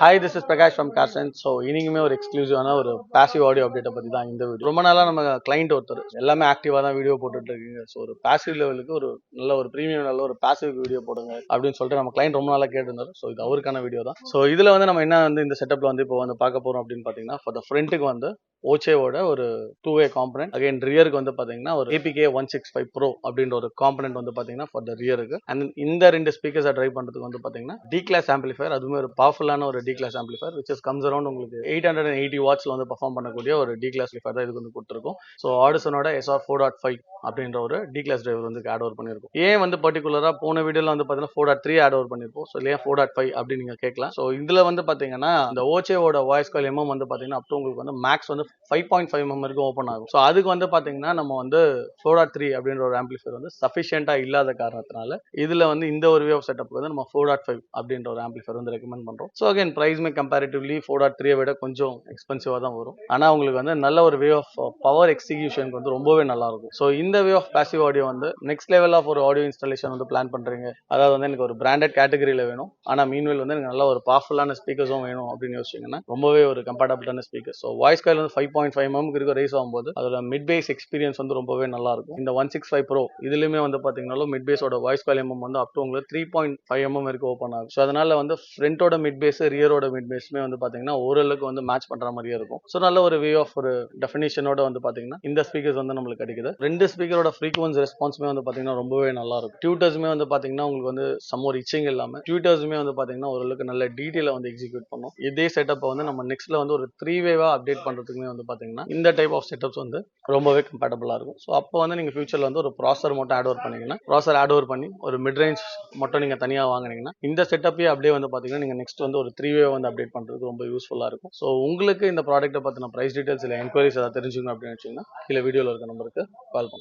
Hi, this is Prakash from Carson. So, இனிக்குமே ஒரு எக்ஸ்க்ளூசிவான ஒரு passive audio அப்டேட்டை பற்றி தான் இந்த வீடியோ. ரொம்ப நாளாக நம்ம கிளைண்ட் ஒருத்தர் எல்லாமே ஆக்டிவாக தான் வீடியோ போட்டுட்டு இருக்கீங்க. ஸோ ஒரு பாசிவ் லெவலுக்கு ஒரு நல்ல ஒரு ப்ரீமியம் நல்ல ஒரு பாசிவ் வீடியோ போடுங்க அப்படின்னு சொல்லிட்டு நம்ம கிளைண்ட் ரொம்ப நாளாக கேட்டிருந்தாரு. ஸோ இது அவருக்கான வீடியோ தான். ஸோ இதில் வந்து நம்ம என்ன வந்து இந்த செட்டப்பில் வந்து இப்போ வந்து பார்க்க போகிறோம் அப்படின்னு பார்த்தீங்கன்னா, ஃபார் த ஃப்ரண்ட்டுக்கு வந்து ஓச்சேவோட ஒரு 2-way காம்பனன்ட். அகைன் ரியருக்கு வந்து பார்த்தீங்கன்னா ஒரு APK 165 Pro அப்படின்ற ஒரு காம்பனன்ட் வந்து பார்த்தீங்கன்னா ஃபார் த ரியருக்கு. அண்ட் இந்த ரெண்டு ஸ்பீக்கர்ஸை ட்ரை பண்ணுறதுக்கு வந்து பார்த்தீங்கன்னா டி கிளாஸ் ஆம்பிளிஃபயர், அதுவுமே ஒரு பவர்ஃபுல்லான ஒரு D class amplifier which is comes around உங்களுக்கு 880 வாட்ஸ்ல வந்து பர்ஃபார்ம் பண்ணக்கூடிய ஒரு டி கிளாஸ் ஆம்பிளிஃபயர் தான் இதுக்கு வந்து கொடுத்துருக்கோம். ஸோ ஆடிசனோட SR 4.5 அப்படின்ற ஒரு டி கிளாஸ் டிரைவர் வந்து ஆட் ஓவர் பண்ணியிருக்கோம். ஏன் வந்து பர்டிகுலராக போன வீடியோவில் வந்து பார்த்தீங்கன்னா 4.3 ஆட் ஓவர் பண்ணியிருப்போம். ஸோ இல்லையா 4.5 அப்படின்னு நீங்கள் கேட்கலாம். ஸோ இதில் வந்து பார்த்தீங்கன்னா இந்த ஓச்சேவோட வாய்ஸ் கால் எம்எம் வந்து பார்த்தீங்கன்னா அப் உங்களுக்கு வந்து மேக்ஸ் வந்து 5.5 mm வரைக்கும் ஓப்பன் ஆகும். ஸோ அதுக்கு வந்து பார்த்தீங்கன்னா நம்ம வந்து 4.3 அப்படின்ற ஒரு ஆம்பிளிஃபயர் வந்து சஃபிஷியண்டாக இல்லாத காரணத்தினால இதில் வந்து இந்த ஒரு வே ஆஃப் செட்டப் வந்து நம்ம 4.5 அப்படின்ற ஒரு ஆம்பிளிஃபயர் வந்து ரெக்கமெண்ட் பண்ணுறோம். ஸோ அகைன் ப்ரைஸ்மே கம்பேரிட்டிவ்லி 4.3 விட கொஞ்சம் எக்ஸ்பென்சிவாக தான் வரும். ஆனால் உங்களுக்கு வந்து நல்ல ஒரு வே ஆஃப் பவர் எக்ஸிகியூஷனுக்கு வந்து ரொம்பவே நல்லா இருக்கும். ஸோ இந்த வே ஆஃப் பாசிவ் ஆடியோ வந்து நெக்ஸ்ட் லெவல் ஆஃப் ஒரு ஆடியோ இன்ஸ்டாலேஷன் வந்து பிளான் பண்ணுறீங்க, அதாவது வந்து எனக்கு ஒரு பிராண்டட் கேட்டகரியில் வேணும், ஆனால் மீன்வெல் வந்து எனக்கு நல்ல ஒரு பவர்ஃபுல்லான ஸ்பீக்கர்ஸும் வேணும் அப்படின்னு யோசிச்சிங்கன்னா ரொம்பவே ஒரு கம்பேட்டபிளான ஸ்பீக்கர். ஸோ வாய்ஸ் காயில் வந்து 5.5 mm இருக்க ரைஸ் ஆகும்போது அதோட மிட் பேஸ் எக்ஸ்பீரியன்ஸ் வந்து ரொம்பவே நல்லா இருக்கும். இந்த 165 Pro இதுலயுமே வந்து பாத்தீங்கன்னா மிட் பேஸோட வாய்ஸ் கால் எம்எம் வந்து அப் டு உங்களுக்கு 3.5 mm வரைக்கும் ஓப்பன் ஆகும். ஸோ அதனால வந்து ஃப்ரண்டோட மிட் பேஸ் ரியரோட மிட் பேஸ்மே வந்து பாத்தீங்கன்னா ஓரளவுக்கு வந்து மேட்ச் பண்ற மாதிரியே இருக்கும். ஸோ நல்ல ஒரு வே ஆஃப் ஒரு டெஃபினிஷனோட வந்து பாத்தீங்கன்னா இந்த ஸ்பீக்கர்ஸ் வந்து நம்மளுக்கு கிடைக்குது. ரெண்டு ஸ்பீக்கரோட ஃப்ரீக்வன்சி ரெஸ்பான்ஸ்மே வந்து பாத்தீங்கன்னா ரொம்பவே நல்லா இருக்கும். டியூட்டர்ஸ்மே வந்து பாத்தீங்கன்னா உங்களுக்கு வந்து சம் ஒரு இச்சிங் இல்லாம டியூட்டர்ஸ்மே வந்து பாத்தீங்கன்னா ஓரளவுக்கு நல்ல டீட்டெயில வந்து எக்ஸிக்யூட் பண்ணும். இதே செட்டப் வந்து நம்ம நெக்ஸ்ட்ல வந்து ஒரு 3-way அப்டேட் பண்றதுக்குமே வந்து பாத்தீங்கன்னா இந்த டைப் ஆஃப் செட்டப்ஸ் வந்து ரொம்பவே கம்பேட்டபிளா இருக்கும். ஸோ அப்போ வந்து நீங்க ஃபியூச்சர்ல வந்து ஒரு ப்ராசர் மட்டும் ஆட் ஓவர் பண்ணீங்கன்னா ப்ராசர் ஆட் ஓவர் பண்ணி ஒரு மிட் ரேஞ்ச் மட்டும் நீங்க தனியா வாங்குனீங்கன்னா இந்த செட்டப்பே அப்படியே வந்து பாத்தீங்கன்னா நீங்க நெக்ஸ்ட் வந்து ஒரு 3-way வந்து அப்டேட் பண்றதுக்கு ரொம்ப யூஸ்ஃபுல்லா இருக்கும். ஸோ உங்களுக்கு இந்த ப்ராடக்ட்டை பத்தின பிரைஸ் டீடைல்ஸ் இல்லை என்கொயரிஸ் ஏதாவது தெரிஞ்சுக்கணும் அப்படின்னு வச்சீங்கன்னா கீழே வீடியோல இருக்க நம்பருக்கு கால் பண்ணுங்க.